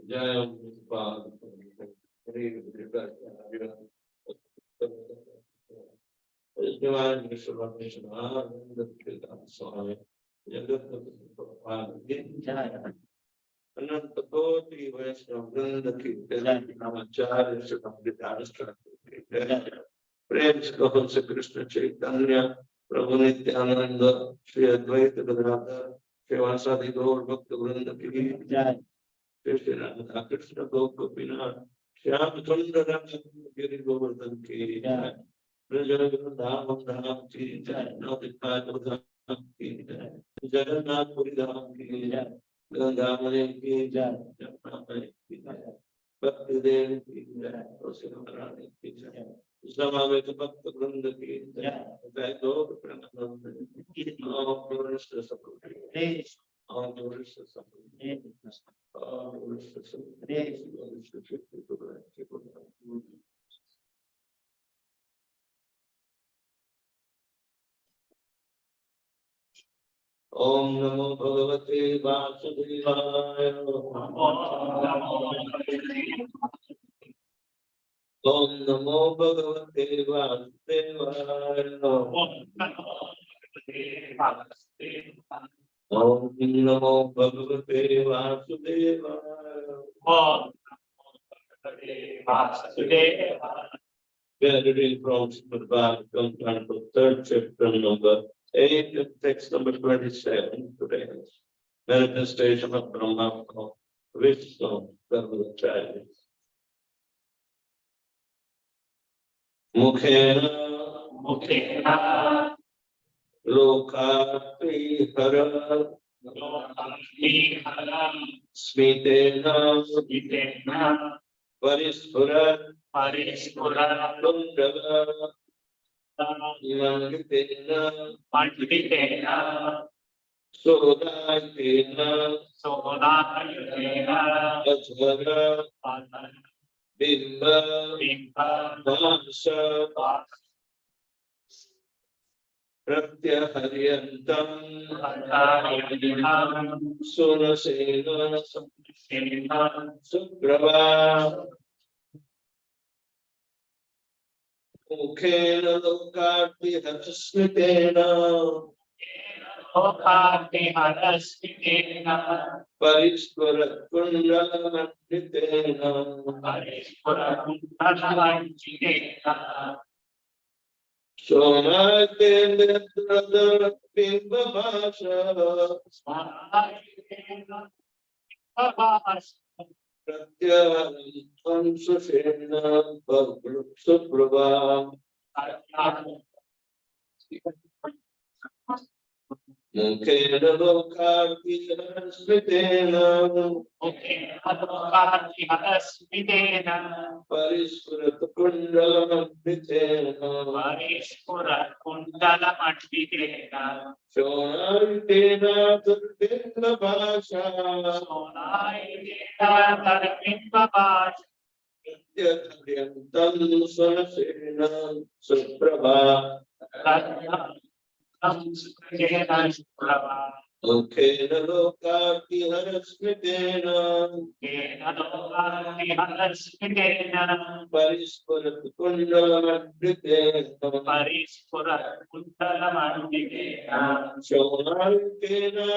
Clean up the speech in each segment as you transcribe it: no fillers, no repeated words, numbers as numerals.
Jai Swami. अनंत कोटि वैष्णव वृंद की नमस्कार प्रेम से कहो से कृष्ण चैतन्य प्रभु नित्यानंद श्री अद्वैत गदाधर श्रीवासादि गौर भक्त वृंद की श्री श्री राधा कृष्ण गोपीनाथ श्याम सुंदर गिरि गोवर्धन की ब्रज धाम धाम की नवद्वीप धाम की जगन्नाथपुरी धाम की गंगामणि की जमुनामणि की भक्ति देव की महारानी की समावेश भक्त वृंद की वैभव प्रणव ओम नमो भगवते वासुदेवाय ओम नमो भगवते वासुदेवाय ओम नमो भगवते वासुदेवाय We are reading from Srimad Bhagavatam 3rd chapter number 8 and text number 27 today. Manifestation of Brahma, Vishnu, Vedavyasapriya. Mukhena Lokatihara Smitena Parispurat Tundala Manditena Sodayatena Ajhara Bimba Vamsa Pratyahariyantam Sunasena Suprava Mukhena Lokatihara Parispurat Kundala Manditena Somatendra Bimbabasha Pratyahantam Susena Suprabha Mukhena Lokatihara Smitena Parispurat Kundala Manditena Shonayatena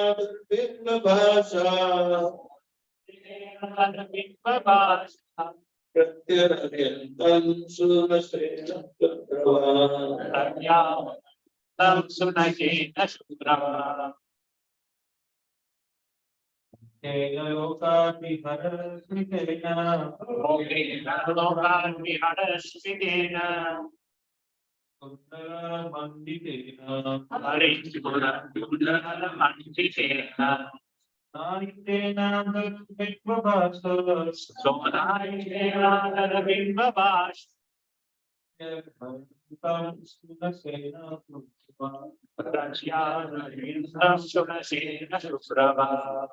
Bimbabasha Pratyahantam Susena Suprabha Mukhena Lokatihara Smitena Parispurat Kundala Manditena Shonayatena Bimbabasha Pratyahantam Susena Suprabha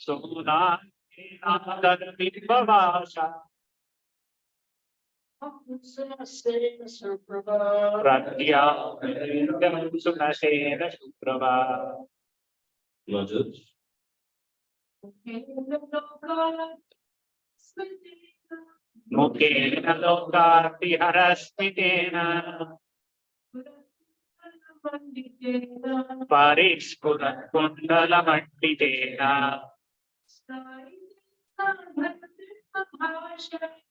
Sunadadvibhavasha Pratyam Sunasena Suprava. Mother. Mukena Lokati Harasmitena Parishpura Kundala Manditena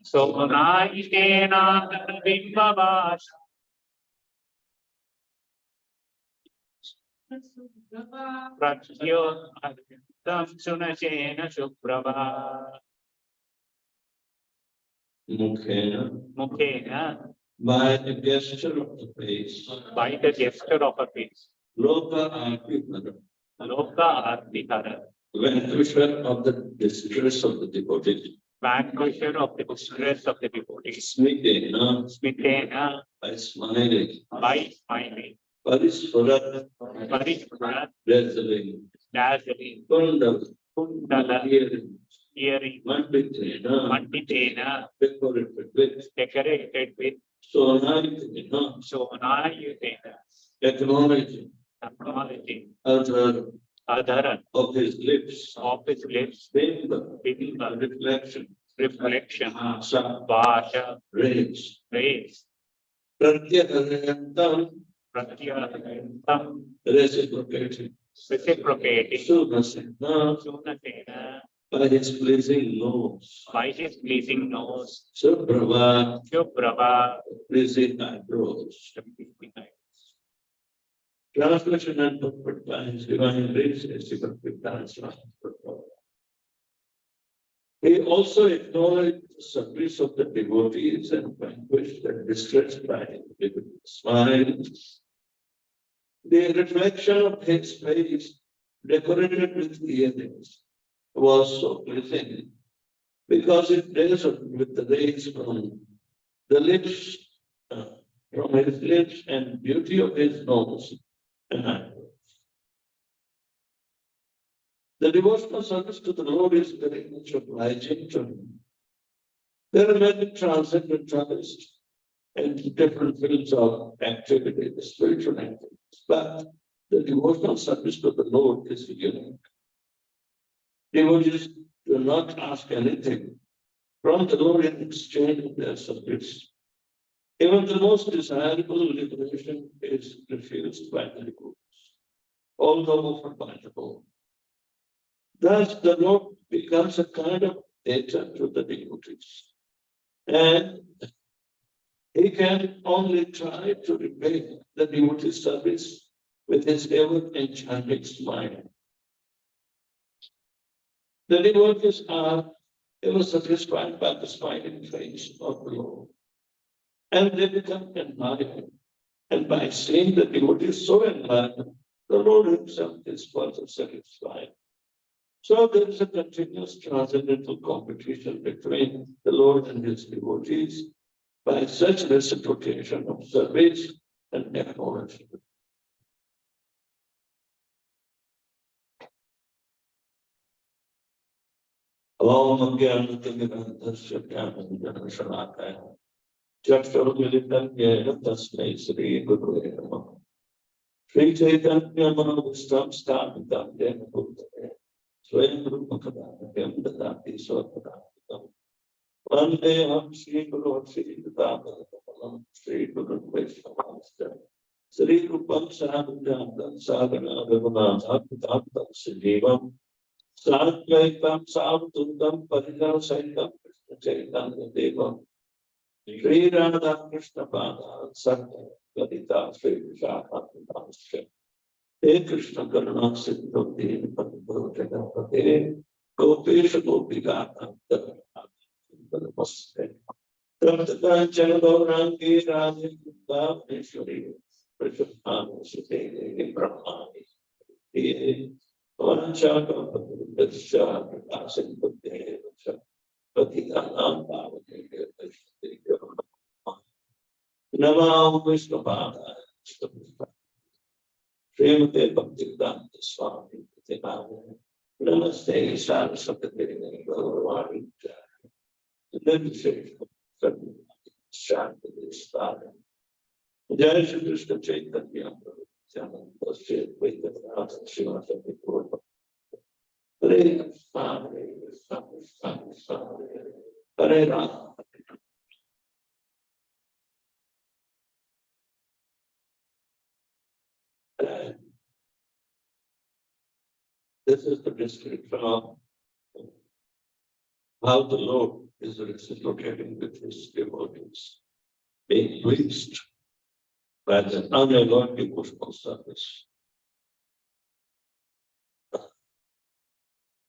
Sonayitena Bimbavasha Pratyo Adhyam Sunasena Suprava. Mukhena By the gesture of the face. By the gesture of a face. Loka Artihara. Loka Artihara. Vanquisher of the distress of the devotee. Vanquisher of the distress of the devotee. Smitena. Smitena. By smiling. By smiling. Parishpura. Parishpura. Dazzling. Dazzling. Kundala. Kundala. Hearing. Manditena. Decorated with. Sonayitena. Acknowledging. Adhara. Of his lips. Bimba. Reflection. Vasha. Rays. Pratyahantam. Reciprocating. Sunasena. By his pleasing nose. Suprava. Pleasing eyebrows. Translation and purport by his divine grace as he also acknowledged the service of the devotees and vanquished the distress by his smile. The reflection of his face, decorated with earrings, was so pleasing because it dazzled with the rays from the lips, from his lips and beauty of his nose and eyebrows. The devotional service to the Lord is very much obliging to him. There are many transcendentalists and different fields of activity, the spiritual activities, but the devotional service to the Lord is unique. Devotees do not ask anything from the Lord in exchange of their service. Even the most desirable liberation is refused by the devotees, although offered by the Lord. Thus, the Lord becomes a kind of debtor to the devotees, and he can only try to repay the devotee's service with his ever-enchanting smile. The devotees are ever satisfied by the smiling face of the Lord, and they become enlightened. And by seeing the devotees so enlightened, the Lord himself is further satisfied. So there is a continuous transcendental competition between the Lord and his devotees by such reciprocation of service and acknowledgement. Om Gyanatimidandasya Jnananjana Chakshurumilitam Yena Tasmai Sri Gurave Namaha Sri Chaitanya Mahavistam Sthapitam Yena Bhutale Swayam Rupakadam Dadati Swarpadam Vandeham Sri Guru Sri Dadam Sri Guru Vaishnavasya Sri Rupam Sahajantam Sadhana Raghunatha Pitam Sijivam Sadvaitam Savtundam Parijal Saitam Krishna Chaitanya Devam Sri Radha Krishna Pada Satya Gadita Sri Vishakha He Krishna Karuna Sindhu Deen Padma Jagapate Gopesha Gopikata Namaste Tamtaka Chandorangi Radhe Gunda Vishwari Prashapana Sute Brahmani He Vanchaka Padmasha Prakasin Buddhe Patitanam Bhavake Namam Vishnupada Srimate Bhaktivedanta Swami Namaste, Saraswati, Bhagavani, then say, Shanti, Stana. Jai Shri Krishna Chaitanya, Nityananda, Shri Vedavyasapriya, Srimad Bhagavatam. Hare Krishna, Hare Krishna, Krishna Krishna, Hare Rama. And this is the description of how the Lord is reciprocating with his devotees, being pleased by the unalloyed devotional service.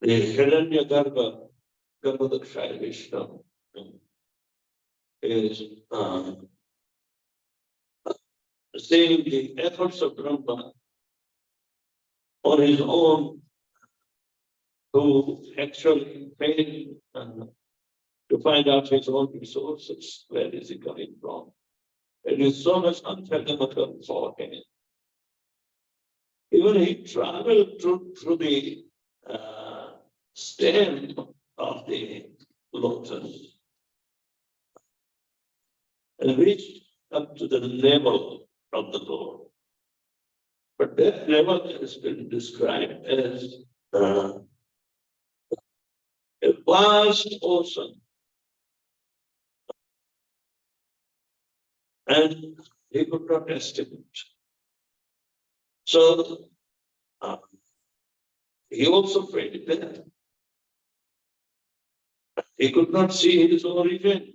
The Hiranyagarbha Garbhodakshaya Vishnu is seeing the efforts of Brahma on his own to actually fail to find out his own resources. Where is he coming from? It is so much unfathomable for him. Even he traveled through the stem of the lotus and reached up to the level of the Lord. But that level has been described as a vast ocean. And he could not estimate. So he also felt that he could not see his origin.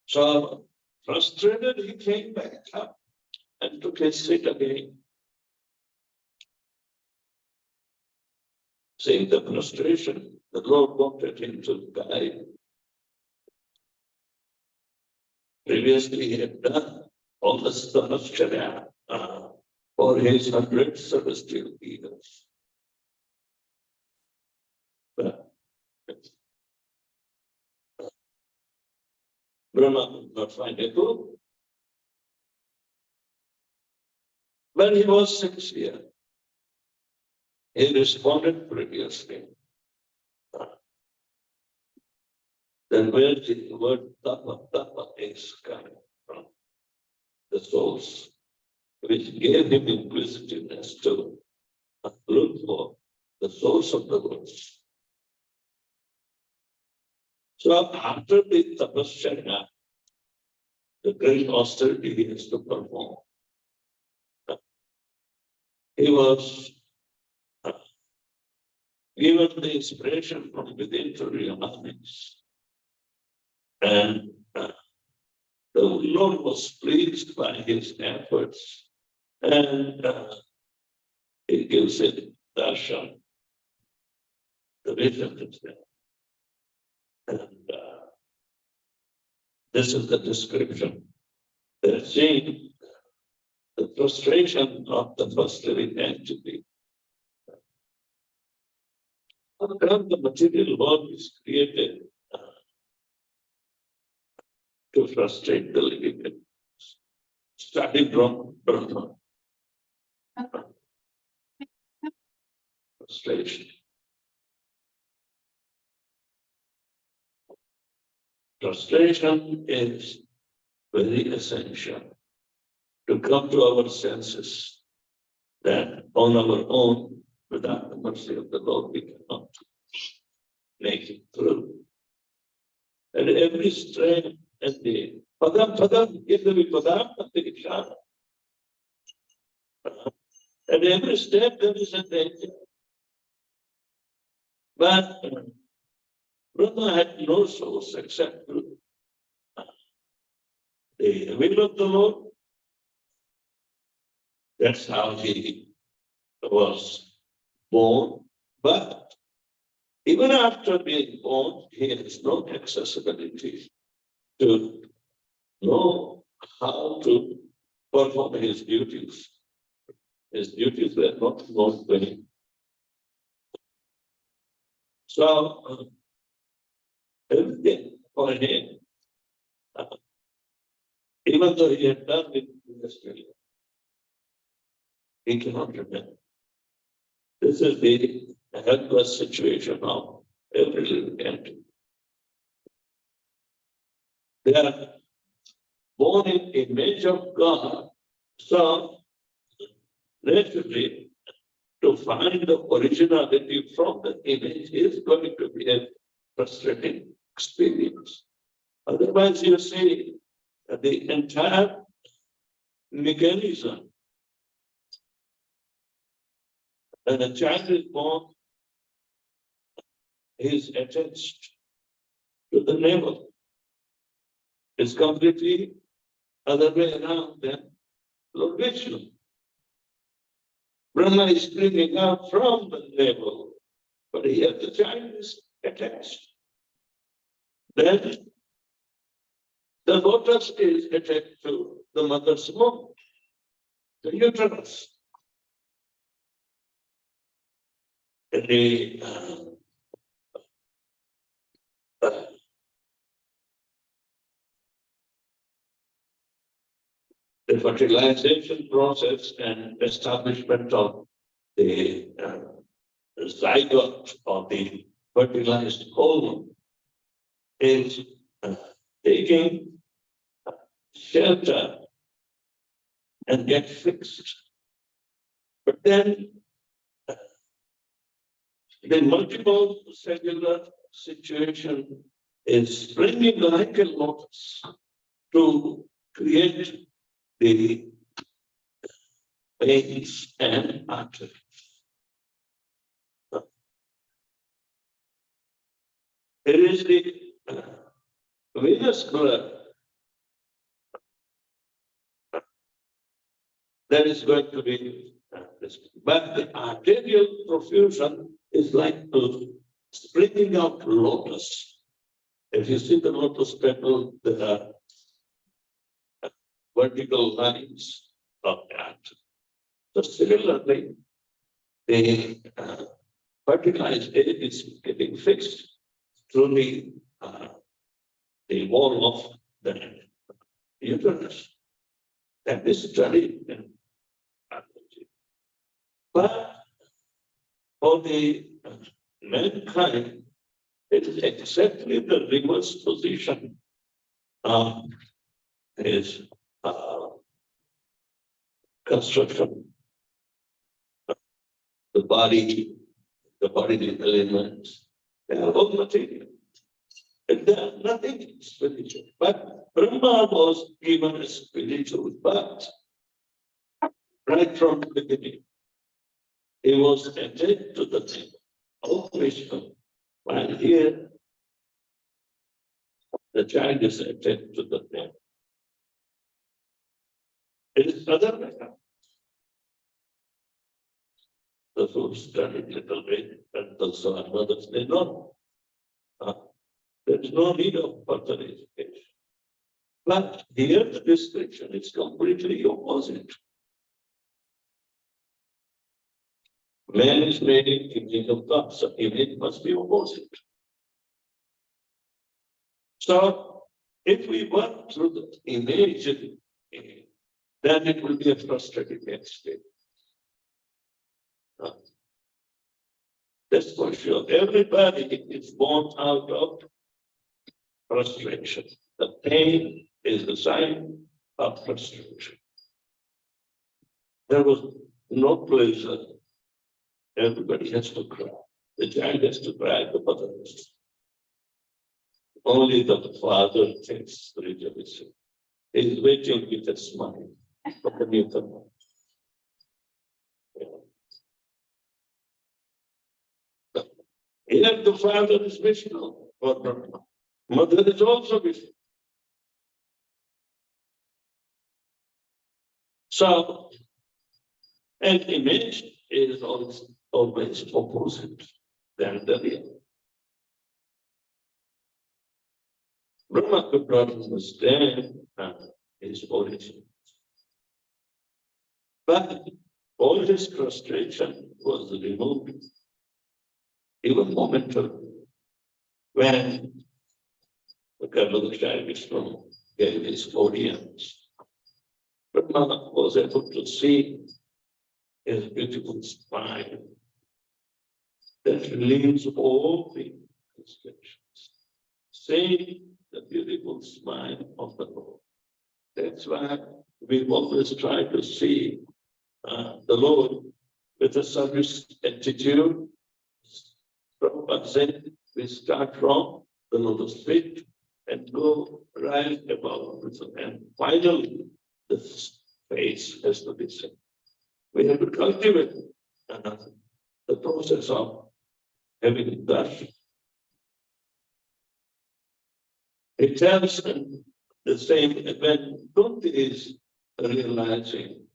So frustrated, he came back up and took his seat again. Seeing the frustration, the Lord wanted him to guide. Previously, he had done all the Samashkarya for his 100 celestial beings. But Brahma could not find a clue. When he was sincere, he responded previously. Then where the word tapa is coming from? The source, which gave him inquisitiveness to look for the source of the words. So after the tapasya, the great austerity he has to perform, he was given the inspiration from within to realize. And the Lord was pleased by his efforts, and he gives it darshan, the vision is there. And this is the description. They're seeing the frustration of the first living entity. How come the material world is created to frustrate the living entities? Starting from Brahma. Frustration. Frustration is very essential to come to our senses that on our own, without the mercy of the Lord, we cannot make it through. And every strain and the padam, and every step there is a danger. But Brahma had no source except the will of the Lord. That's how he was born. But even after being born, he has no accessibility to know how to perform his duties. His duties were not known to him. So everything for him, even though he had done it in Australia, he cannot remember. This is the helpless situation of every living entity. They are born in image of God, so naturally, to find the originality from the image is going to be a frustrating experience. Otherwise, you see the entire mechanism. When a child is born, he is attached to the navel. It's completely other way around than Lord Vishnu. Brahma is screaming out from the navel, but here the child is attached. Then the lotus is attached to the mother's womb, the uterus. And the fertilization process and establishment of the zygote or the fertilized ovum is taking shelter and get fixed. But then the multiple cellular situation is springing like a lotus to create the veins and arteries. It is the venous blood that is going to be this. But the arterial profusion is like springing out lotus. If you see the lotus petal, there are vertical lines of that. So similarly, the fertilized egg is getting fixed through the wall of the uterus. That is studied in biology. But for the mankind, it is exactly the reverse position is construction. The body, the bodily elements, they are all material. And there are nothing spiritual. But Brahma was given a spiritual birth right from the beginning. He was attached to the thing of Vishnu. While here, the child is attached to the thing. It is other way. Those who studied little bit and those who are mothers, they know. There is no need of further education. But here the description is completely opposite. Man is made in image of God, so image must be opposite. So if we work through the image, then it will be a frustrating experience. That's for sure. Everybody is born out of frustration. The pain is the sign of frustration. There was no pleasure. Everybody has to cry. The child has to cry, the mother has to. Only the father takes rejoicing. He's waiting with a smile for the newcomer. Here the father is Vishnu or Brahma. Mother is also Vishnu. So, an image is always opposite than the real. Brahma could not understand his origin. But all his frustration was removed, even momentarily, when the Karmadakshaya Vishnu gave his audience. Brahma was able to see his beautiful smile that relieves all the restrictions. See the beautiful smile of the Lord. That's why we always try to see the Lord with a service attitude. Prabhupada said, we start from the lotus feet and go right above, and finally the face has to be seen. We have to cultivate the process of having darshan. It tells the same when Kunti is realizing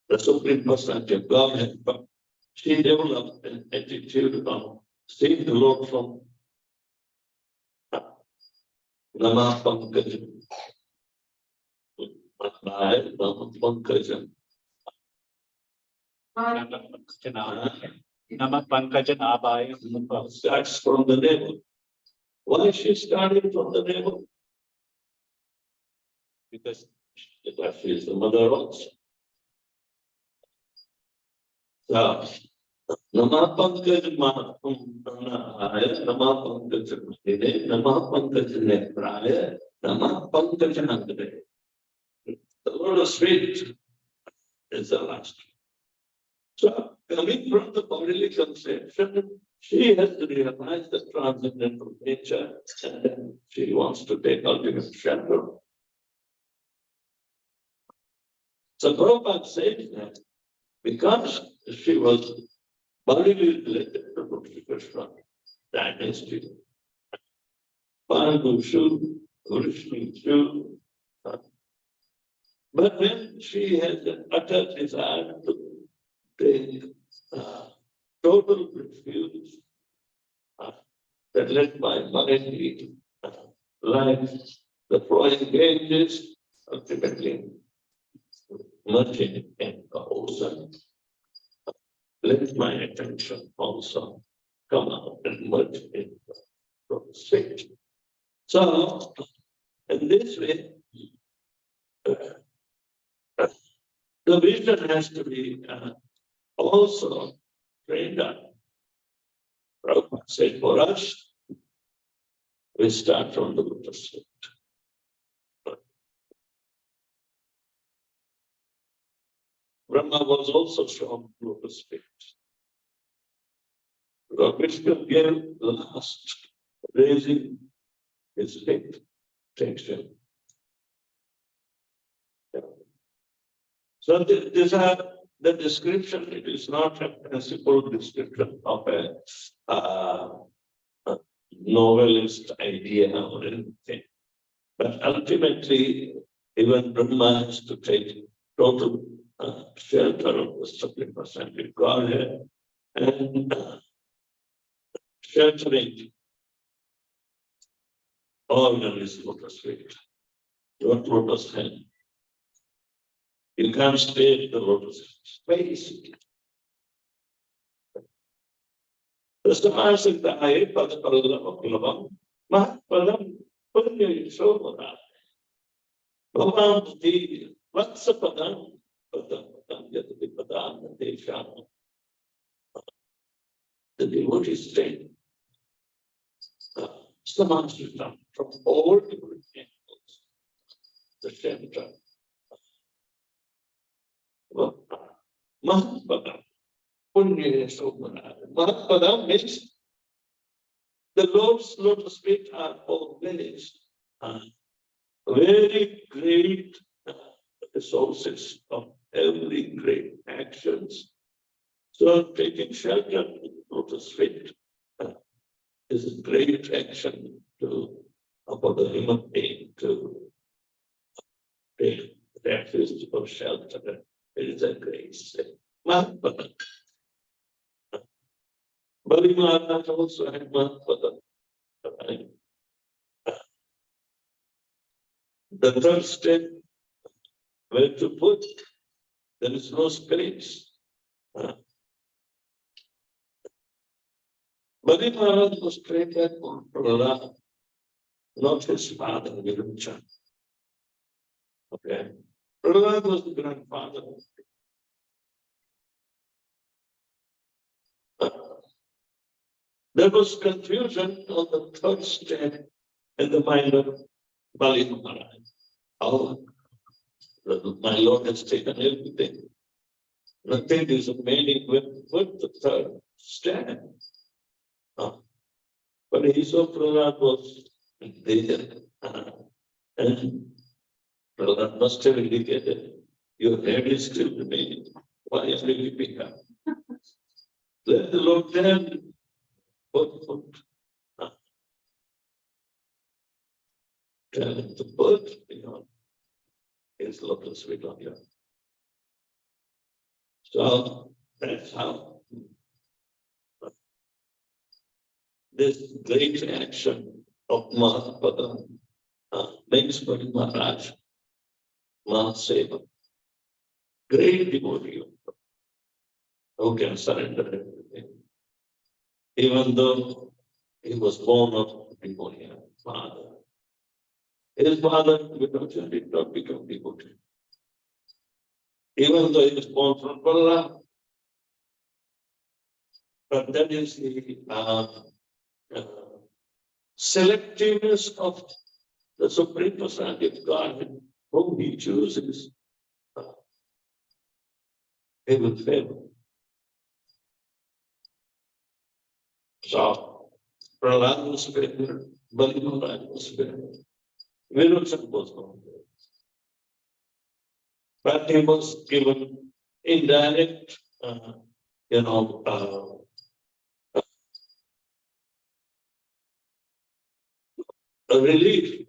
the Supreme Personality of Godhead, but she developed an attitude of seeing the Lord from Nama Pankajam. Nama Pankajam. Nama Pankajanaabhaya. Starts from the navel. Why is she starting from the navel? Because she is the mother also. So, Nama Pankajam Nama Pankajam Nama Pankajam Nama Pankajam. The lotus feet is the last. So, coming from the bodily conception, she has to realize the transcendental nature, and then she wants to take ultimate shelter. So, Prabhupada says that because she was bodily related to Lord Krishna dynasty, Pandushu, Vrishnishu, but when she has an utter desire to take total refuge, that let my mind be like the flowing Ganges, ultimately merging in the ocean. Let my attention also come out and merge in the state. So, in this way, the vision has to be also trained up. Prabhupada said, for us, we start from the lotus feet. Brahma was also from lotus feet. Lord Krishna gave the last raising his feet, tension. So these are the description. It is not a principal description of a novelist idea or anything. But ultimately, even Brahma has to take total shelter of the Supreme Personality of Godhead and sheltering all of his lotus feet, not lotus hand. You can't stay at the lotus space. Prastamasaktaaye padapalavakulam mahpalam punya yasodhara. Bhavanti vatsapadam padam yatadipadam desham. The devotees stay Samanshritam from all different angles. The center. Mahatpadam. Mahatpadam means the Lord's lotus feet are always very great resources of every great actions. So taking shelter of the lotus feet is a great action for the human being to take refuge or shelter. It is a great thing. Mahatpadam. Bali Maharaj also had Mahatpadam. The third step, where to put, there is no space. Bali Maharaj was created for Prahlad, not his father, Virucha. Okay. Prahlad was the grandfather. There was confusion on the third step in the mind of Bali Maharaj. How my Lord has taken everything. Nothing is remaining with the third step. But Prahlad was there. And Prahlad must have indicated, your head is still remaining. Why are you leaping up? Let the Lord tell what the birth beyond is lotus Vedavya. So that's how this great action of Mahapada makes Bali Maharaj Mahaseva, great devotee who can surrender everything. Even though he was born of a devotee father. His father did not become devotee. Even though he was born from Prahlad, but that is the selectiveness of the Supreme Personality of God, whom he chooses, he will fail. So, Prahlad was failed, Bali Maharaj was failed, Virudhan was not failed. But he was given indirect, a relief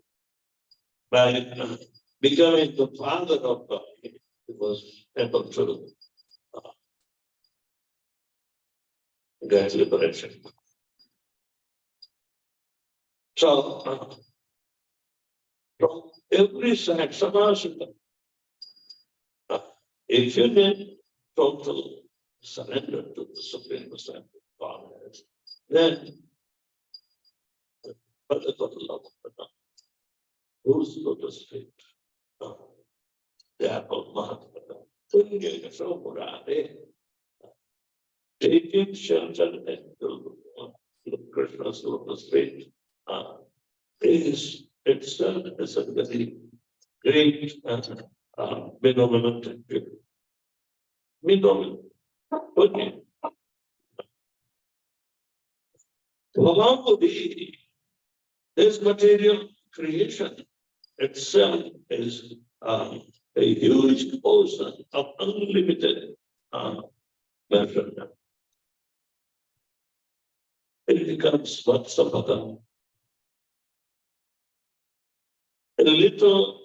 by becoming the father of God. He was able to get liberation. So, from every side, Samashita, if you need total surrender to the Supreme Personality of God, then whose lotus feet? They are called Mahatma. Taking shelter into Krishna's lotus feet is itself is a very great benevolent activity. Benevolent. Okay. Along with this material creation itself is a huge ocean of unlimited measurement. It becomes Vatsapada. A little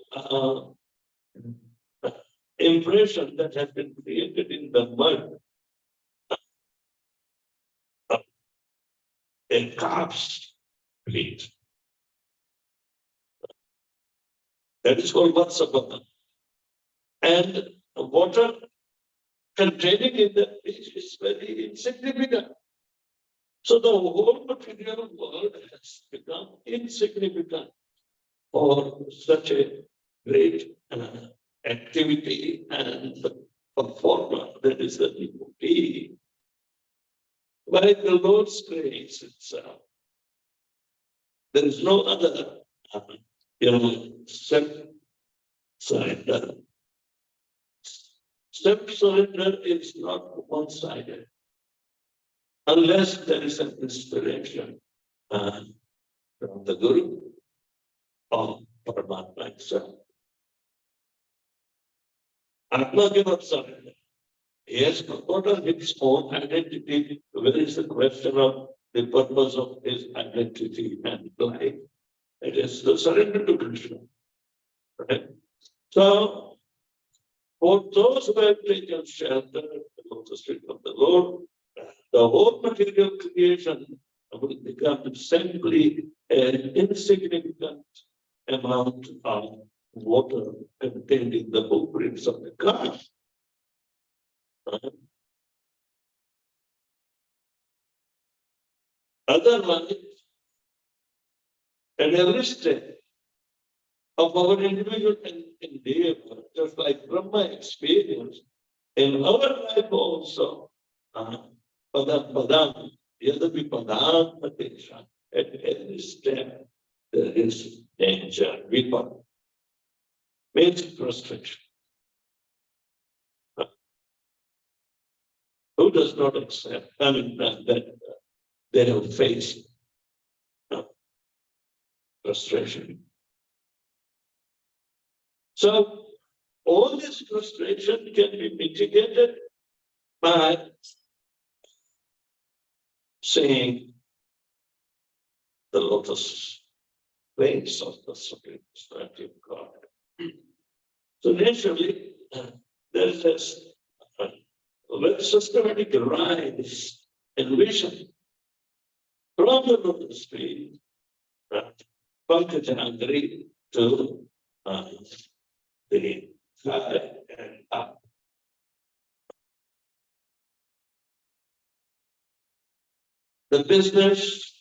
impression that has been created in the mud, a calf's feet. That is called Vatsapada. And water containing in the fish is very insignificant. So the whole material world has become insignificant for such a great activity and performer that is the devotee. By the Lord's grace itself, there is no other, self-surrender. Self-surrender is not one-sided, unless there is an inspiration from the Guru or Paramatma itself. Atma cannot surrender. He has forgotten his own identity. Where is the question of the purpose of his identity and life? It is the surrender to Krishna. Right? So, for those who have taken shelter at the lotus feet of the Lord, the whole material creation will become simply an insignificant amount of water contained in the footprints of the calf. Otherwise, at every step of our individual endeavor, just like Brahma experience, in our life also, Padam Yadapi Padam at every step there is danger. Vipada means frustration. Who does not accept, that they have faced frustration? So, all this frustration can be mitigated by seeing the lotus face of the Supreme Personality of God. So, naturally, there is this with systematic rise in vision from the lotus feet, Pankajanagari to the sky and up. The business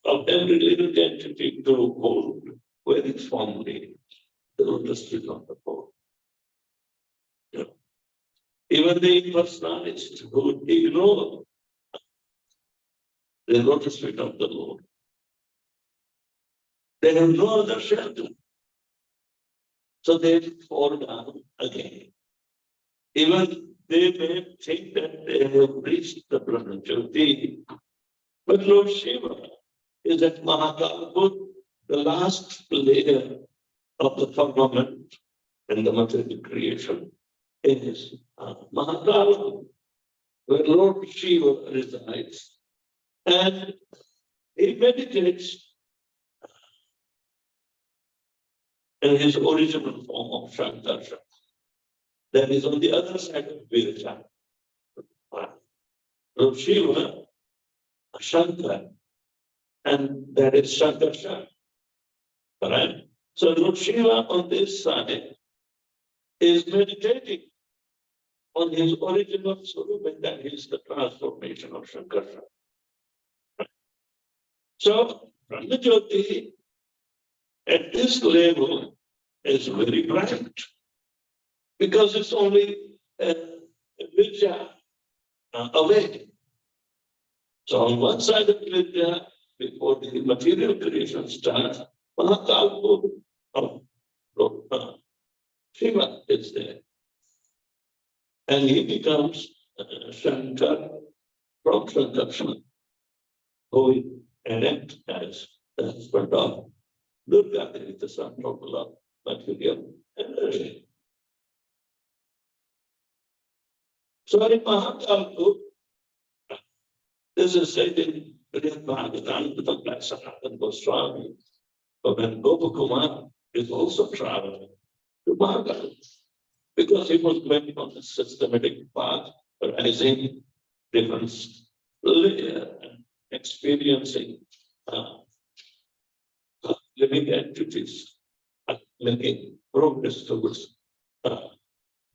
of every living entity to hold very firmly the lotus feet of the Lord. Even the impersonalists who ignore the lotus feet of the Lord, they have no other shelter. So they fall down again. Even they may think that they have reached the Brahmajyoti, but Lord Shiva is at Mahakalabhut, the last layer of the firmament and the material creation is Mahakalabhut, where Lord Shiva resides. And he meditates in his original form of Shankarsha. That is on the other side of Viraja. Lord Shiva, Shankar, and that is Shankarsha. Right? So Lord Shiva on this side is meditating on his original Swarup, and that is the transformation of Shankarsha. So Brahmajyoti at this level is very bright because it's only Vidya away. So on one side of Vidya, before the material creation starts, Mahakalabhut of Shiva is there. And he becomes Shankar from Shankarsha, who enact as the husband of Durga, the son of love, material energy. So in Mahakalabhut, this is said in Srimad Bhagavatam by Sanatana Goswami, but when Gopakumar is also traveling to Mahakalabhut, because he was going on a systematic path, rising different layer and experiencing living entities, making progress towards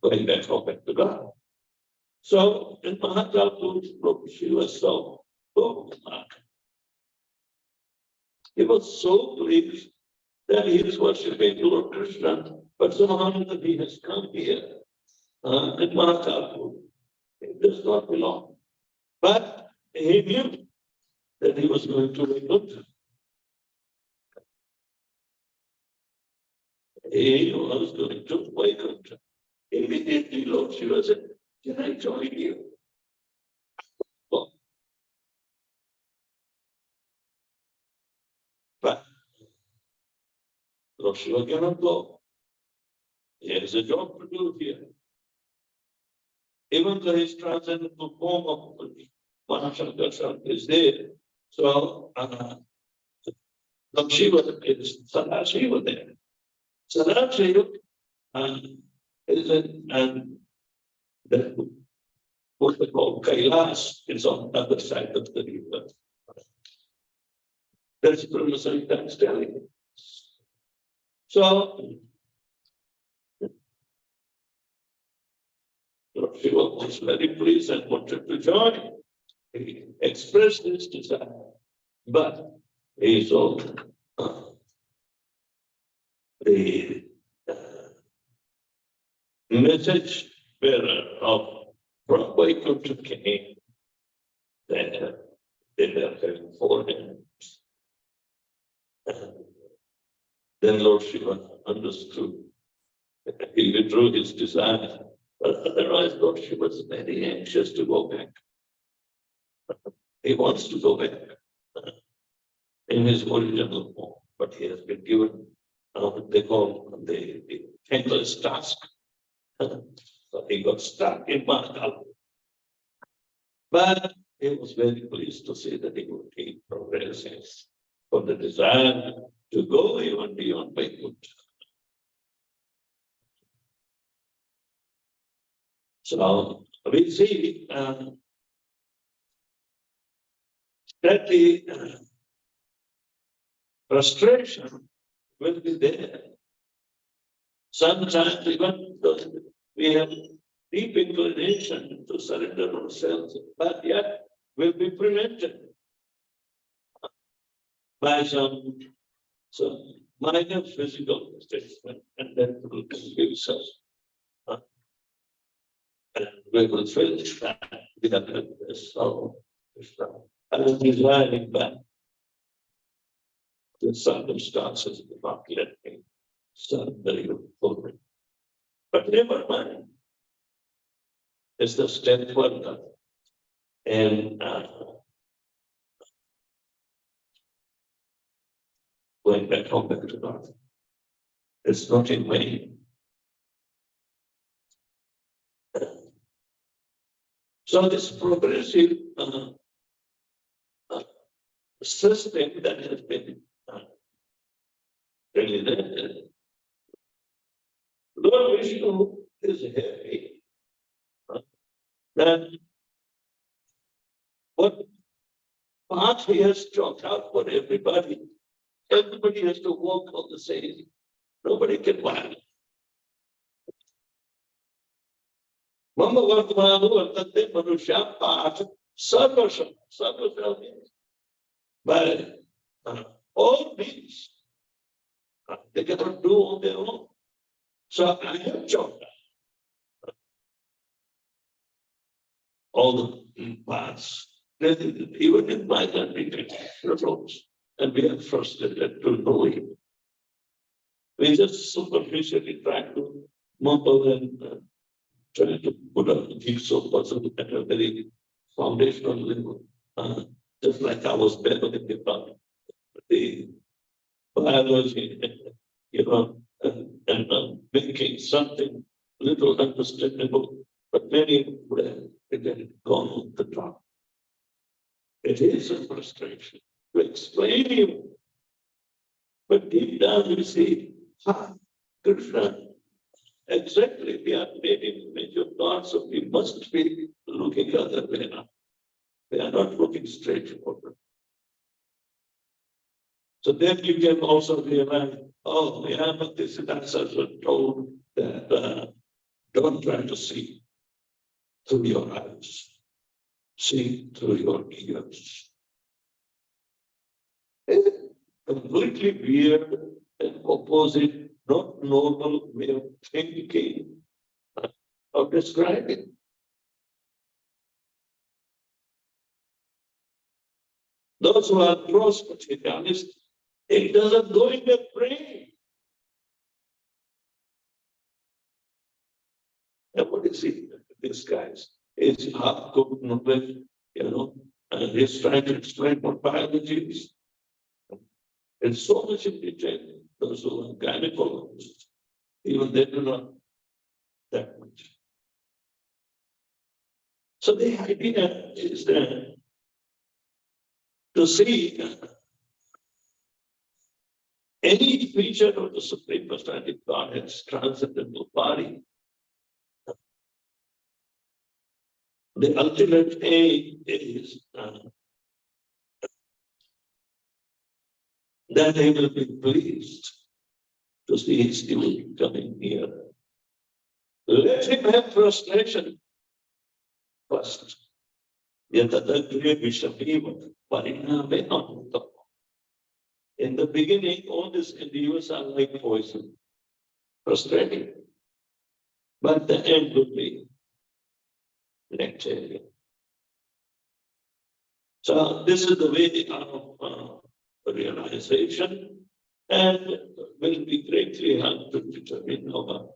going back home back to God. So in Mahakalabhut, Lord Shiva saw Gopakumar. He was so pleased that he is worshipping Lord Krishna, but somehow that he has come here in Mahakalabhut. It does not belong. But he knew that he was going to Vaikuntha. He was going to Vaikuntha. Immediately Lord Shiva said, "Can I join you?" Well, but Lord Shiva cannot go. He has a job to do here. Even though his transcendental form of Mahashankarshan is there, so Lord Shiva is Sadashiva there. Sadashiva is and the what they call Kailas is on the other side of the river. That's Brahma Samhita is telling you. So Lord Shiva was very pleased and wanted to join. He expressed his desire, but he saw the message bearer of from Vaikuntha came They were having 4 hands. Then Lord Shiva understood. He withdrew his desire. But otherwise, Lord Shiva was very anxious to go back. He wants to go back in his original form, but he has been given they call the thankless task. So he got stuck in Mahakal. But he was very pleased to see that he would keep progressing for the desire to go even beyond Vaikuntha. So we see that the frustration will be there. Sometimes even though we have deep inclination to surrender ourselves, but yet will be prevented by some minor physical mistakes, and that will confuse us. And we will finish that with a sorrow. And desiring back. The circumstances will not let me surrender you fully. But never mind. It's the step further. And going back home, back to God. It's not in vain. So this progressive system that has been really there. Lord Vishnu is happy that what path he has chalked out for everybody, everybody has to walk on the same. Nobody can violate. Mama Vartmanu Vartate Manusha Path Sarvasam. Sarvasam means by all means. They cannot do on their own. So I have chalked out all the paths. Even in my country, and we are frustrated to know him. We just superficially try to mumble and try to put a jigsaw puzzle at a very foundational level. Just like I was better in the biology, and making something little understandable, but many would have gone on the top. It is a frustration to explain you. But deep down we see, Krishna, exactly, we are made in the image of God, so we must be looking the other way now. We are not looking straight forward. So then you can also realize, oh, yeah, but this is also told that don't try to see through your eyes. See through your ears. Completely weird and opposite, not normal way of thinking, of describing. Those who are gross-materialist, it doesn't go in their brain. And what is it? This guy's is half-cooked knowledge, and he's trying to explain what biology is. It's so much in detail. Those who are gynecologists, even they do not that much. So the idea is that to see any feature of the Supreme Personality Godhead's transcendental body, the ultimate aim is that they will be pleased to see his devotee coming near. Let him have frustration first. In the beginning, all these endeavors are like poison, frustrating. But the end will be nectarian. So this is the way of realization, and will be greatly helped to determine our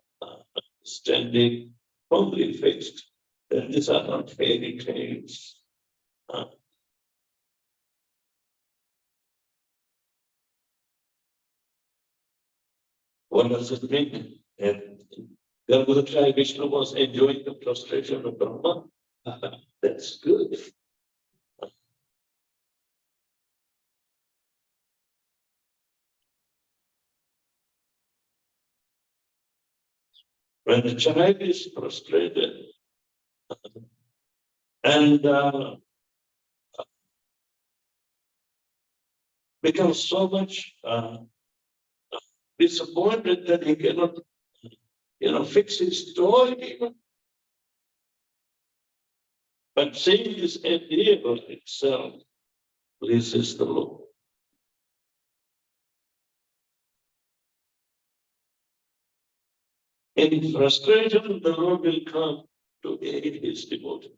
understanding firmly fixed that these are not fairy tales. What does it mean? And Garbhodakshaya Vishnu was enjoying the frustration of Brahma. That's good. When the child is frustrated and becomes so much disappointed that he cannot, fix his toy even. But seeing this endeavor itself pleases the Lord. In frustration, the Lord will come to aid his devotee.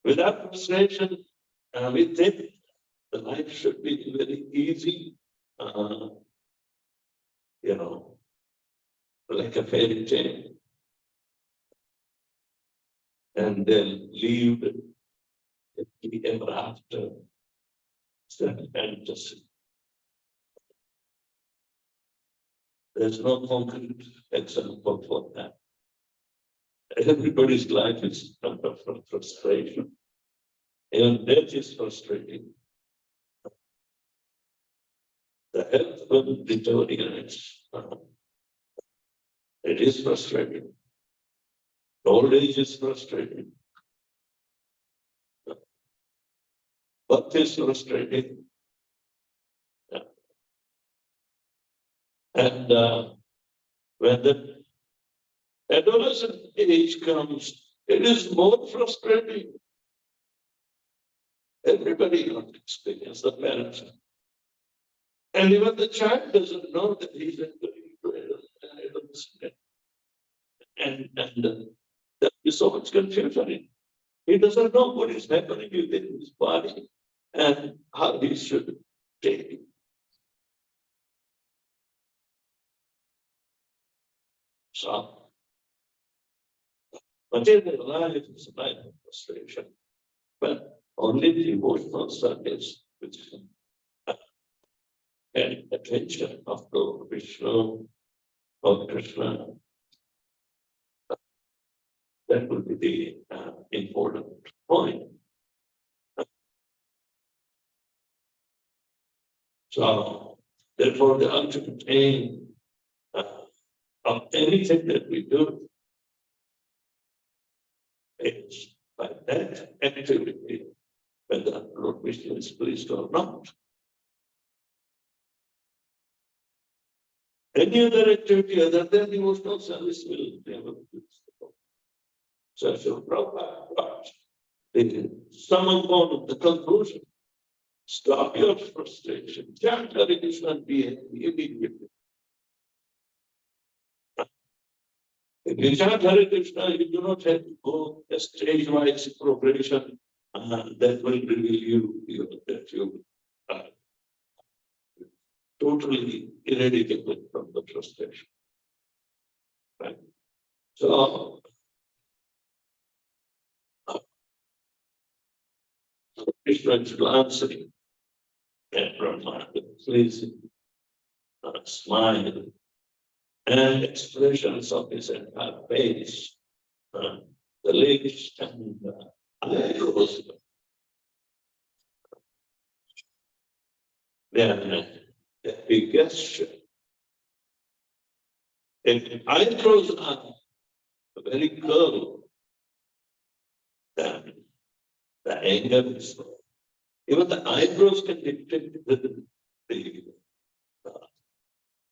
Without frustration, we think the life should be very easy, like a fairy tale. And then leave ever after. It's a fantasy. There's no concrete example for that. Everybody's life is under frustration. Even death is frustrating. The health will deteriorate. It is frustrating. Old age is frustrating. Birth is frustrating. And when the adolescent age comes, it is more frustrating. Everybody wants to experience the parents. And even the child doesn't know that he's entering into adolescent. And there is so much confusion. He doesn't know what is happening within his body and how he should take it. So, material life is a life of frustration, but only the emotional circuits which and attention of Lord Vishnu or Krishna, that will be the important point. So, therefore, the ultimate aim of anything that we do is by that activity, whether Lord Vishnu is pleased or not. Any other activity other than devotional service will never be useful. So, Prabhupada, the summary of the conclusion, stop your frustration, chant Hare Krishna and be happy immediately. If you chant Hare Krishna, you do not have to go a stage-wise progression that will reveal that you are totally eradicated from the frustration. Right? So, Krishna is glancing at Brahma with pleasing smile and expressions of his entire face, the lips and eyebrows. Then the big gesture. If eyebrows are very curved, then the anger is low. Even the eyebrows can dictate the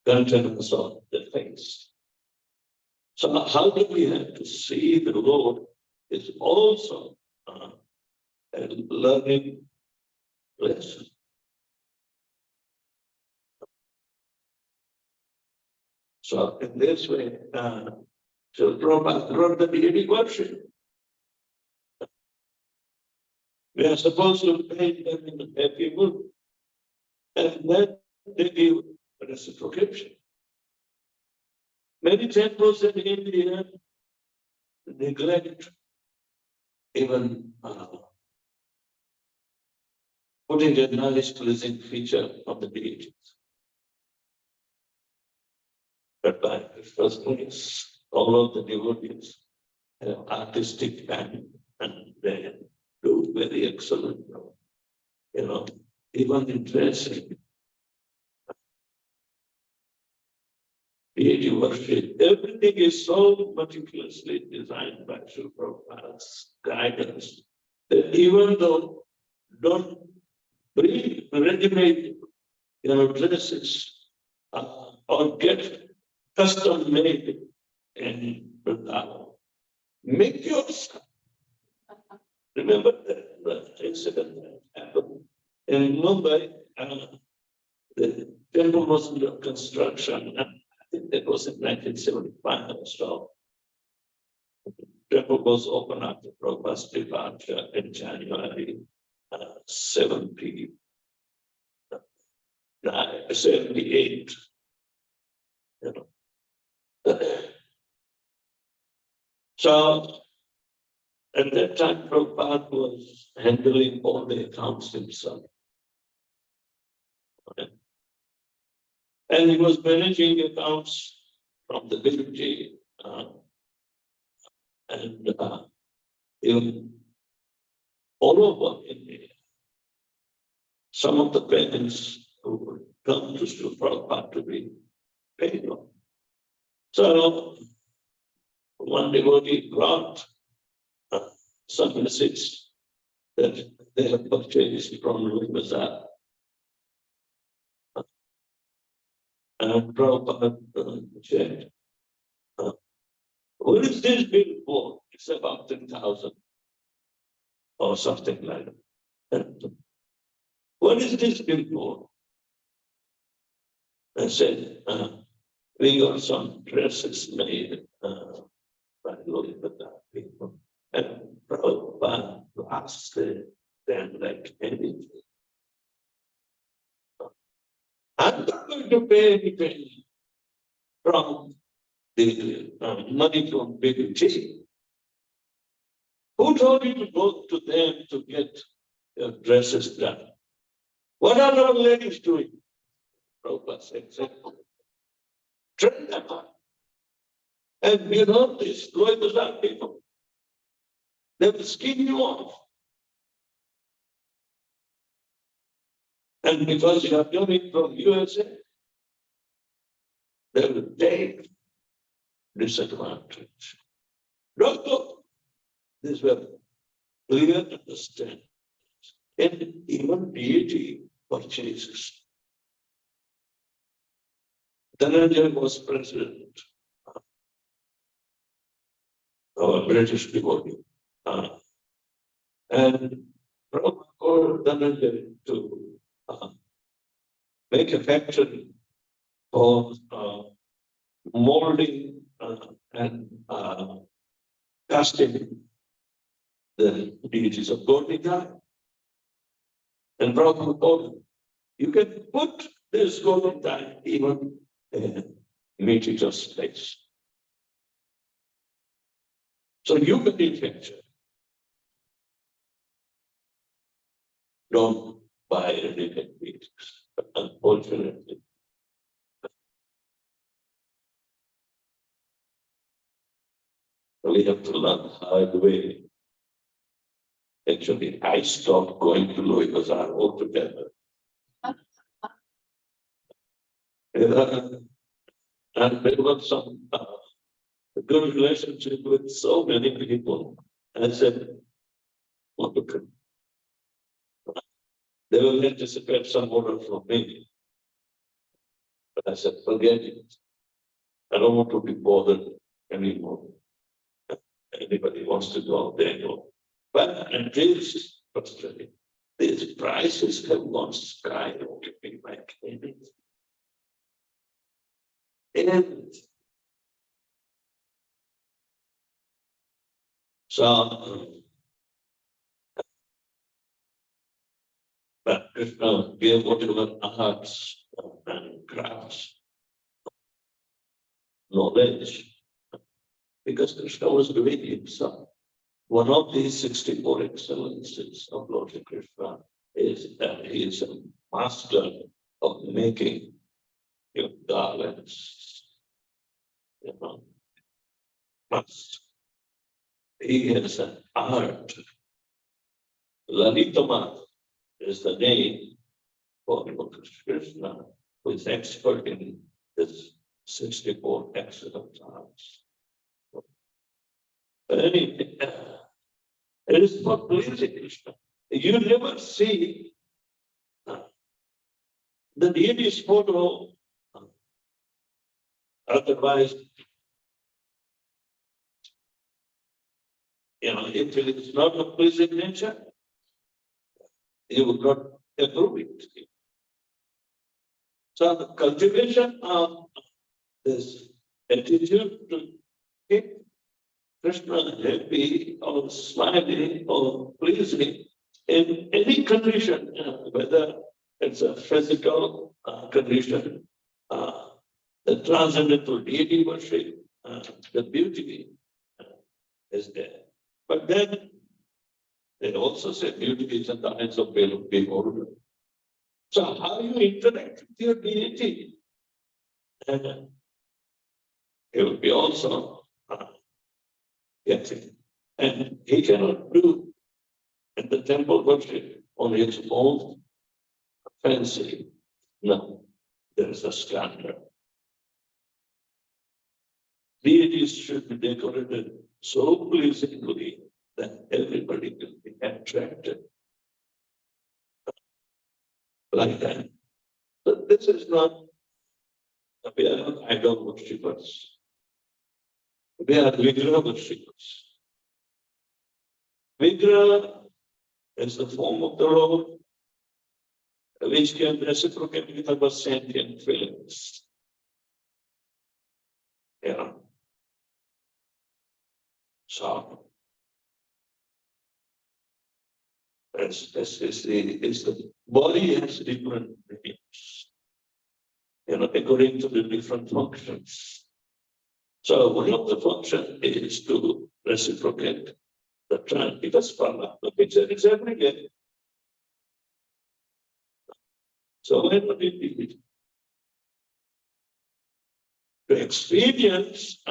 countenance of the face. So how do we have to see the Lord is also a learning lesson. So in this way, so Prabhupada wrote the deity worship. We are supposed to paint them in a happy mood. And then they give reciprocation. Many temples in India neglect even putting a nice pleasing feature on the deities. But by Krishna's grace, all of the devotees have artistic hand and they do very excellent, even in dressing. Deity worship, everything is so meticulously designed by Srila Prabhupada's guidance that even though don't bring ready-made dresses or get custom made in Vrindavan, make yourself. Remember the incident that happened in Mumbai, the temple was under construction, and I think that was in 1975 or so. The temple was opened after Prabhupada's departure in January 78. So at that time, Prabhupada was handling all the accounts himself. And he was managing accounts from the village and in all over India. Some of the payments would come to Srila Prabhupada to be paid off. So one devotee brought some receipts that they have purchased from Louis Bazaar. And Prabhupada said, what is this bill for? It's about 10,000 or something like that. And what is this bill for? I said, we got some dresses made by Louis Bazaar people. And Prabhupada asked them like anything. I'm not going to pay anything from the money from BBT. Who told you to go to them to get your dresses done? What are our ladies doing? Prabhupada said, train them up. And you know this, Louis Bazaar people, they will skin you off. And because you are coming from USA, they will take disadvantage. Don't go. This will clear understand. And even deity purchases. Dhananjay was president, our British devotee. And Prabhupada called Dhananjay to make a factory for molding and casting the deities of Gaudika. And Prabhupada told him, you can put this Gaudika even in meat-eater's place. So you can manufacture. Don't buy ready-made meat. But unfortunately, we have to learn the hard way. Actually, I stopped going to Louis Bazaar altogether. And there was some good relationship with so many people. And I said, look, they will anticipate some order from me. But I said, forget it. I don't want to be bothered anymore. Anybody wants to go, they go. But and this is frustrating. These prices have gone skyrocketing like anything. And so But Krishna gave whatever arts and crafts, knowledge, because Krishna was doing himself. One of these 64 excellences of Lord Krishna is that he is a master of making garlands. Master. He has an art. Lalitama is the name for Lord Krishna, who is expert in this 64 excellent arts. But anyway, it is not pleasing Krishna. You never see the deity's photo, otherwise, if it is not of pleasing nature, you would not approve it. So the cultivation of this attitude to keep Krishna happy or smiling or pleasing in any condition, whether it's a physical condition, the transcendental deity worship, the beauty is there. But then they also say beauty is in the eyes of beholder. So how you interact with your deity, and it will be also getting. And he cannot do in the temple worship on his own fancy. No, there is a standard. Deities should be decorated so pleasingly that everybody will be attracted like that. But this is not, we are not idol worshippers. We are Vigraha worshippers. Vigraha is the form of the Lord, which can reciprocate with our sentient feelings. So, the body has different names, according to the different functions. So one of the functions is to reciprocate the trend, because the picture is everywhere. So why not it be? To experience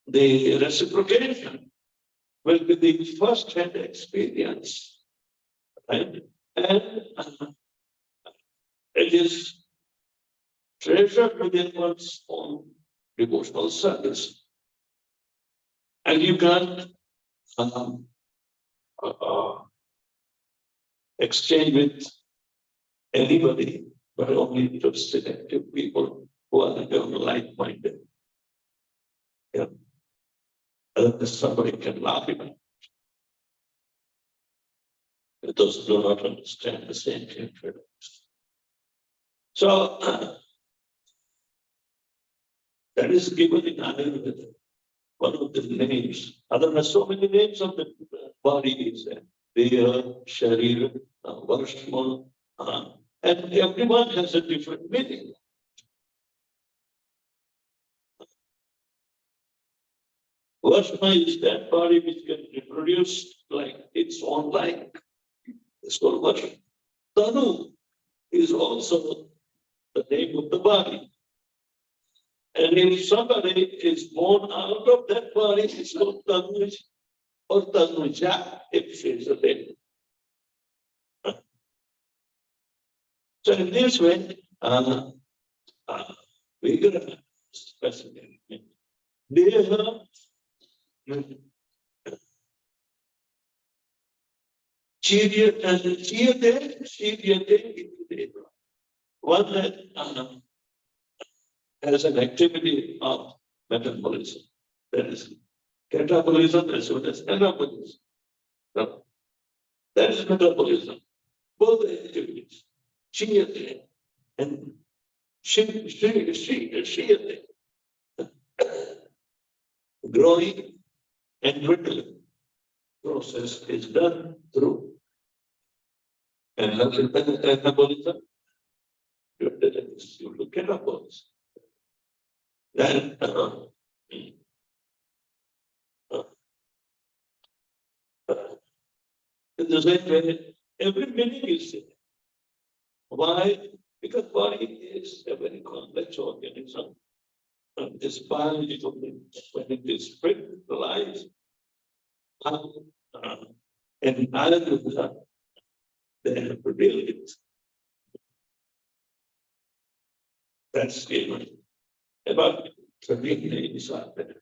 the reciprocation will be the first-hand experience, right? And it is treasured within one's own devotional service. And you can't exchange with anybody, but only to selective people who are like-minded. Somebody can laugh at it. Those who do not understand the same feelings. So that is given in Ayurveda, one of the names. Otherwise, so many names of the body is there. Deha, Sharira, Varshma, and everyone has a different meaning. Varshma is that body which can reproduce like its own like. It's called Varshma. Tanu is also the name of the body. And if somebody is born out of that body, it's called Tanuj or Tanuja, if she is a lady. So in this way, we're going to specify. Deha, one that has an activity of metabolism. That is catabolism as well as anabolism. No. That is metabolism. Both activities. Shiyate and shiyate. Growing and dwindling process is done through And metabolism, you look at us. Then in the same way, every meaning is there. Why? Because body is a very complex organism. And this biological thing, when it is spiritualized, and Ayurveda, they have to deal with. That's the about 13 names are there.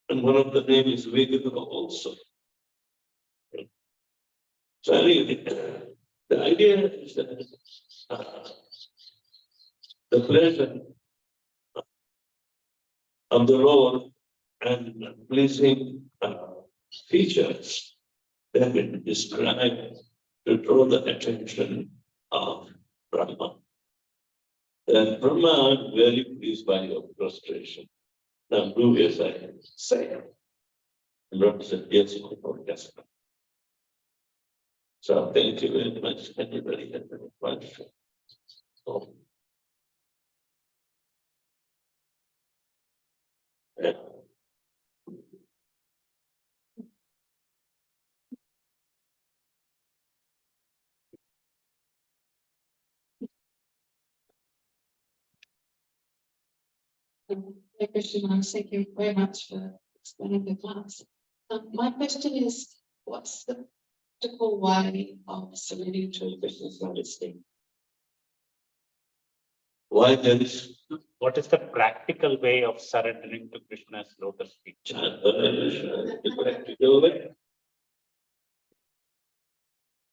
And one of the names is Vedavyasapriya also. So anyway, the idea is that the pleasure of the Lord and pleasing features that have been described to draw the attention of Brahma. And Brahma is very pleased by your prostration. Now do as I say. And Brahma said, yes, yes. So thank you very much. Anybody have any question? Oh. Yeah. Krishna, thank you very much for explaining the class. My question is, what's the practical way of submitting to Krishna's lotus feet? Why there is What is the practical way of surrendering to Krishna's lotus feet? the practical way?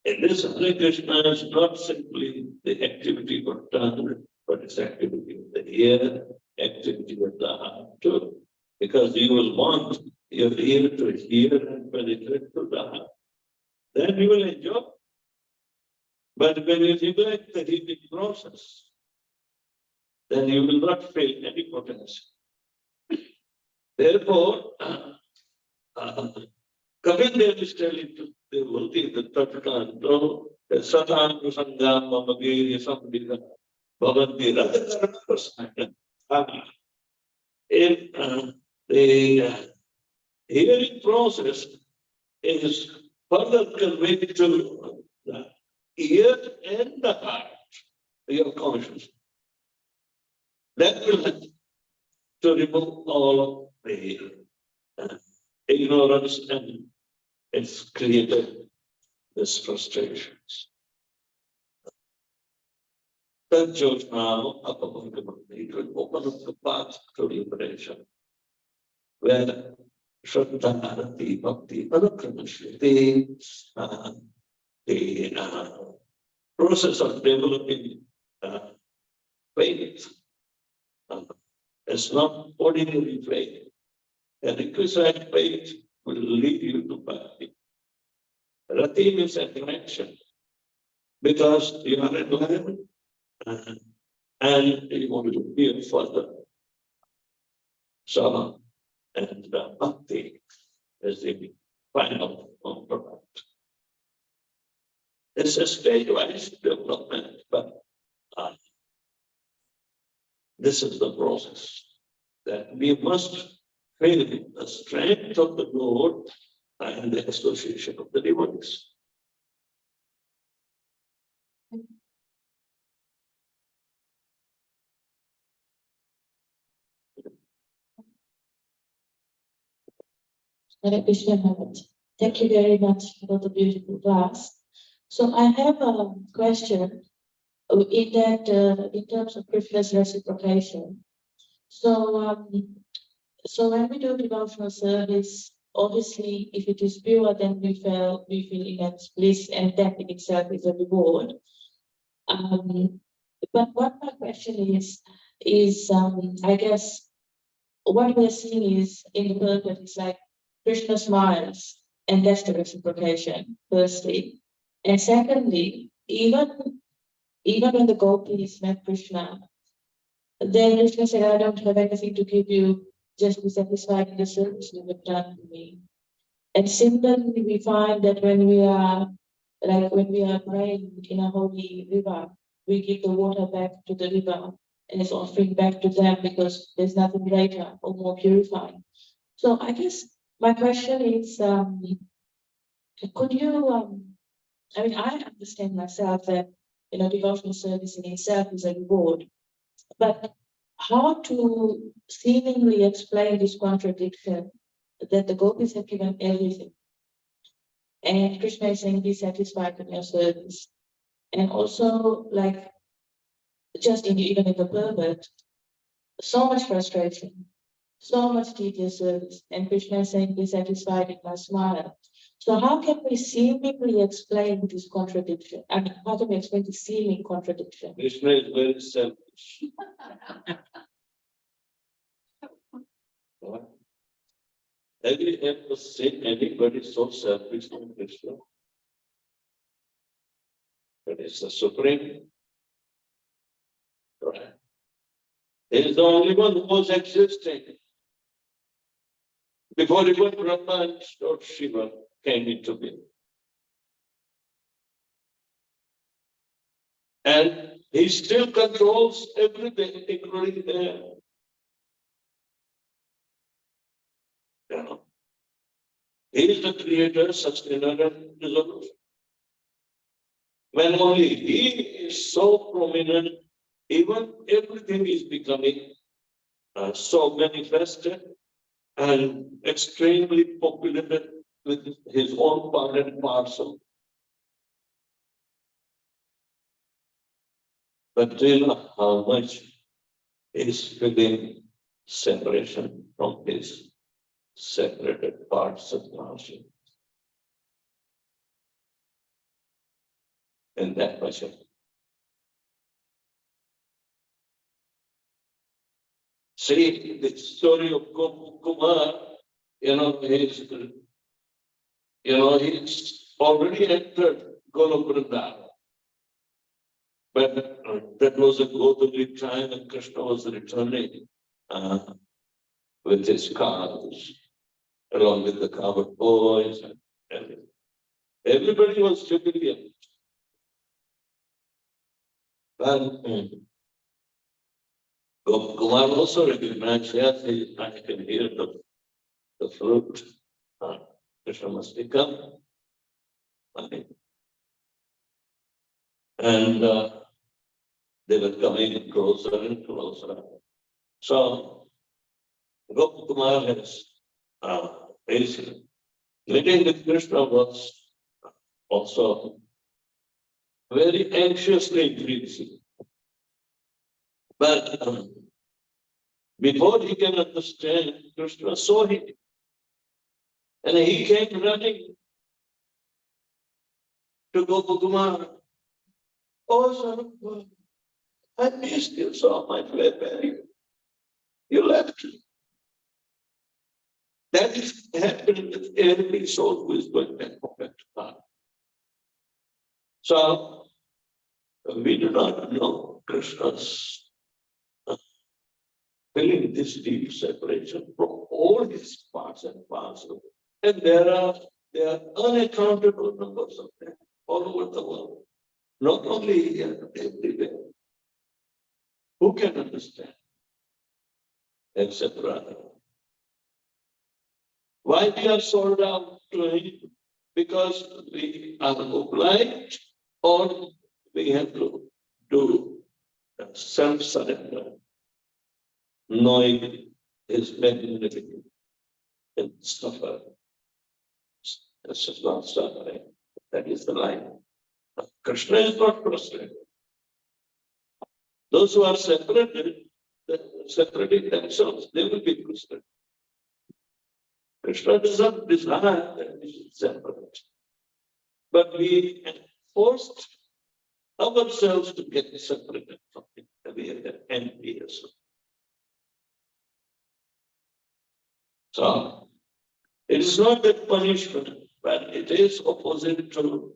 In this Hare Krishna is not simply the activity of tongue, but it's activity of the ear, activity of the heart too. Because you will want your ear to hear and penetrate to the heart. Then you will enjoy. But when you neglect the healing process, then you will not feel any potential. Therefore, Kabir Dev is telling to the devotee, the third canto, Satan Sangam Mamagiri Samdika Bhavanti Radhakarana. In the hearing process is further conveyed to the ear and the heart, your consciousness. That will help to remove all of the ignorance and it's created this frustrations. Then George now it will open up the path to liberation, where Shraddha Bhakti Bhakti Anukramashiti, the process of developing faith is not ordinary faith. A requisite faith will lead you to bhakti. Rati means attraction, because you are enlightened and you want to hear further. So, and bhakti is the final product. It's a stage-wise development, but this is the process that we must feel the strength of the Lord and the association of the devotees. Hare Krishna Bhagat. Thank you very much for the beautiful class. So I have a question in that in terms of Krishna's reciprocation. So when we do devotional service, obviously, if it is pure, then we feel immense bliss, and that in itself is a reward. But what my question is I guess what we're seeing is in the purpose, it's like Krishna smiles, and that's the reciprocation, firstly. And secondly, even when the gopis met Krishna, then Krishna said, I don't have anything to give you, just be satisfied in the service you have done for me. And similarly, we find that when we are Like when we are praying in a holy river, we give the water back to the river and it's offering back to them because there's nothing greater or more purifying. So I guess my question is, could you, I mean, I understand myself that, devotional service in itself is a reward, but how to seemingly explain this contradiction that the gopis have given everything, and Krishna is saying, be satisfied with your service. And also, like, just even in the pervert, so much frustration, so much tedious service, and Krishna is saying, be satisfied in my smile. So how can we seemingly explain this contradiction? I mean, how can we explain the seeming contradiction? Krishna is very selfish. Have you ever seen anybody so selfish than Krishna? That is the supreme. Right? He is the only one who was existing before even Brahma or Shiva came into being. And he still controls everything, including the, he is the creator, sustainer, and dissolver. When only he is so prominent, even everything is becoming so manifested and extremely populated with his own part and parcel. But do you know how much is within separation from his separated parts and parcel? And that much. See, the story of Kumar, he's already entered Golopuranda. But that was a Godali time, and Krishna was returning with his cows, along with the cowherd boys and everything. Everybody was jubilant. But Kumar also recognized, yes, I can hear the flute. Krishna must be coming. And they were coming closer and closer. So Kumar has his meeting with Krishna was also very anxiously increasing. But before he can understand, Krishna saw him. And he came running to Kumar. Oh, son of God, I missed you so much. Where you left me. That is happening with every soul who is going back to God. So we do not know Krishna's feeling this deep separation from all his parts and parcels. And there are unaccountable numbers of them all over the world. Not only here, but everywhere. Who can understand? Except Radha. Why we are sold out to him? Because we are obliged or we have to do self-surrender, knowing his magnanimity and suffer. This is not suffering. That is the line. Krishna is not frustrated. Those who are separating themselves, they will be frustrated. Krishna does not desire that we should separate. But we forced ourselves to get separated from him. We are envious. So, it is not that punishment, but it is opposite to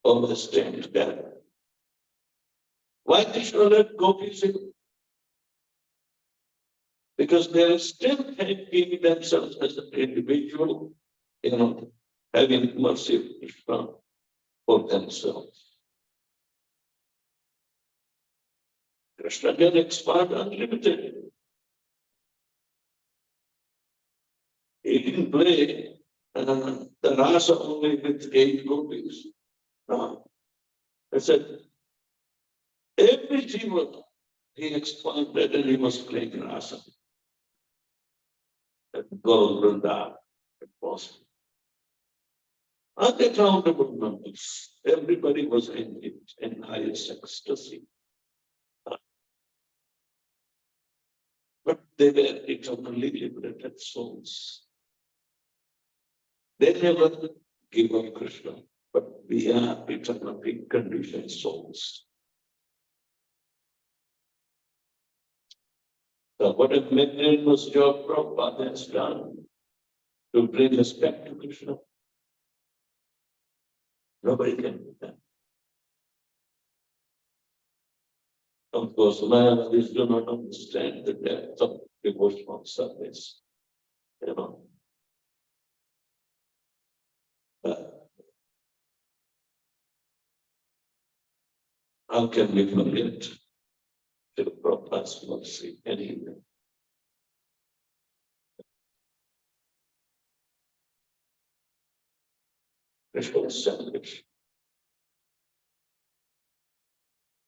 understand together. Why Krishna let gopis in? Because they are still thinking themselves as an individual, having mercy of Krishna for themselves. Krishna can expand unlimited. He can play the rasa only with 8 gopis. No. I said, every jiva he expanded and he was playing rasa. At Gaur Vrindavan, it was unaccountable numbers. Everybody was in highest ecstasy. But they were eternally liberated souls. They never give up Krishna, but we are eternally conditioned souls. So what a magnanimous job Prabhupada has done to bring us back to Krishna. Nobody can do that. Of course, Mayavadis do not understand the depth of devotional service. You know. How can we forget the Prabhupada's mercy anyway? Krishna salvation.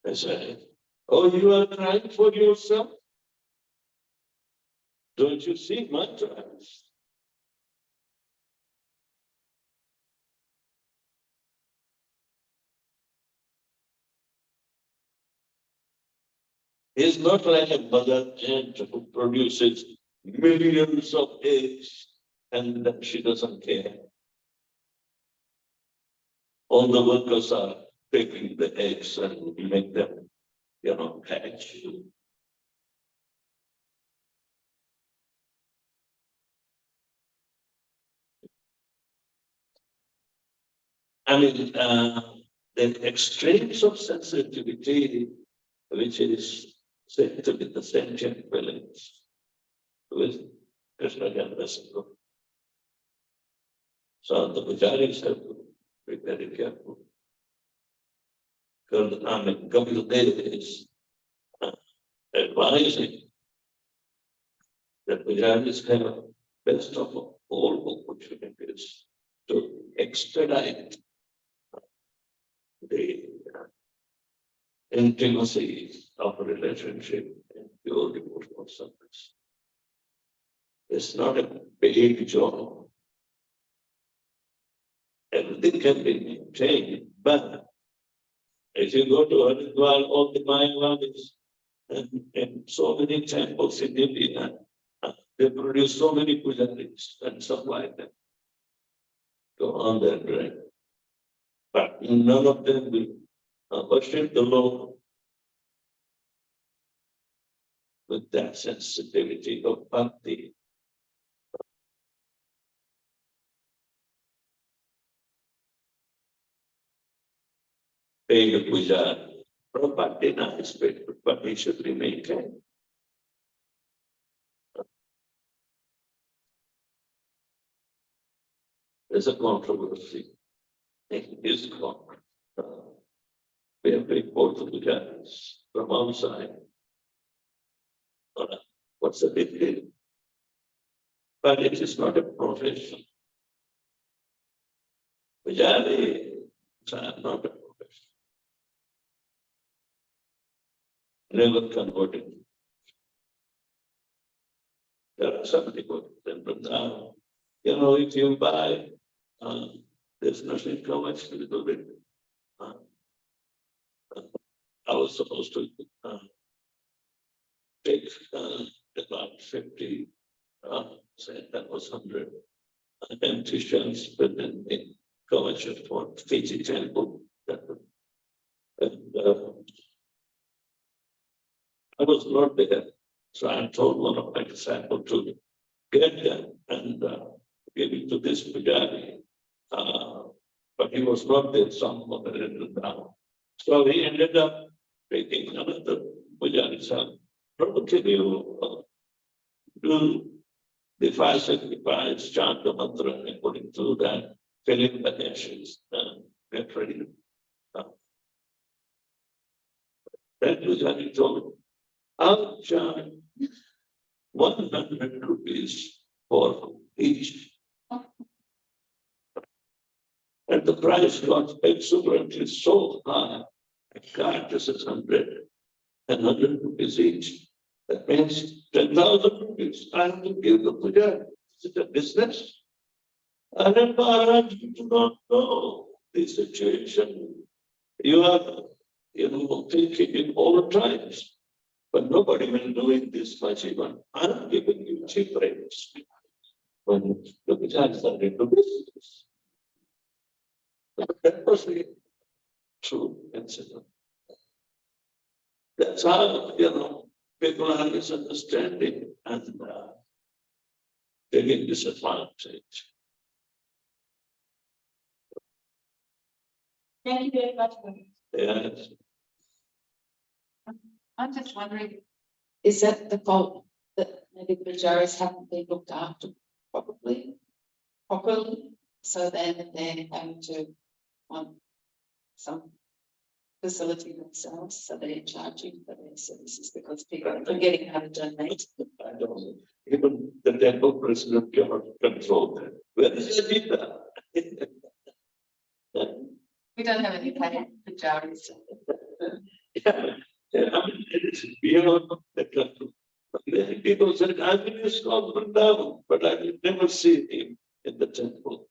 I say, oh, you are crying for yourself? Don't you see my trials? He's not like a mother ant who produces millions of eggs and then she doesn't care. All the workers are taking the eggs and make them, hatch. I mean, the extremes of sensitivity, which is said to be the sentient feelings, with Krishna can wrestle. So the pujaris have to be very careful. Because Kapil Dev is advising that pujaris have best of all opportunities to expedite the intimacy of a relationship and pure devotional service. It's not a big job. Everything can be maintained, but if you go to Haridwar, all the Mayavadis and so many temples in India, they produce so many pujaris and supply them to on their drink. But none of them will worship the Lord with that sensitivity of bhakti. Pay the puja. Prabhupada denies it, but he should be maintained. There's a controversy in ISKCON. We have reported the pujaris from outside. What's the big deal? But it is not a profession. Pujari is not a profession. Never converted. There are some people in Vrindavan. If you buy, there's nothing so much to do with it. I was supposed to take about 50, that was 100 empty shells, but then in commercial for Fiji temple. And I was not there. So I told one of my disciples to get them and give it to this pujari. But he was not there, some of the down. So he ended up taking another pujari son. Prabhu, can you do the 5 sacrifice, chant the mantra according to that? filling the ashes and get ready. That was what he told. I'll charge 100 rupees for each. And the price got exuberantly so high. God, this is 100 and 100 rupees each. That means 10,000 rupees. I have to give the puja. Is it a business? And then Maharaj, you do not know the situation. You are, thinking in all times. But nobody will do it this much even. I'm giving you cheap rates. When the puja is not into business. That was the true incident. That's how, people are misunderstanding and taking disadvantage. Thank you very much. Yes. I'm just wondering, is that the fault that maybe the pujaris haven't been looked after properly? So then they're having to want some facility themselves, so they're charging for their services because people are forgetting how to donate. I don't know. Even the temple president cannot control that. Where is the data? We don't have any paid pujaris. I mean, it is beyond the control. Many people said, I've been ISKCON Vrindavan, but I will never see him in the temple.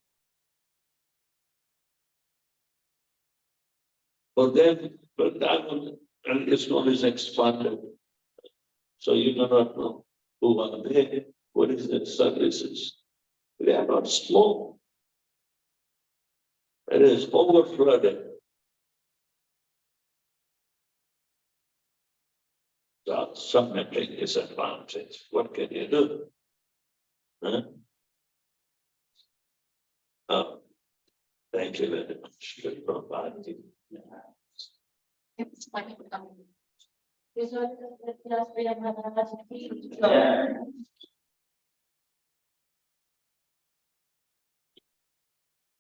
For them, Vrindavan and ISKCON is expanded. So you do not know who are there, what is their services. They are not small. It is overflooded. So submitting is advantage. What can you do? Huh? Oh, thank you very much for providing. It's like, Visualización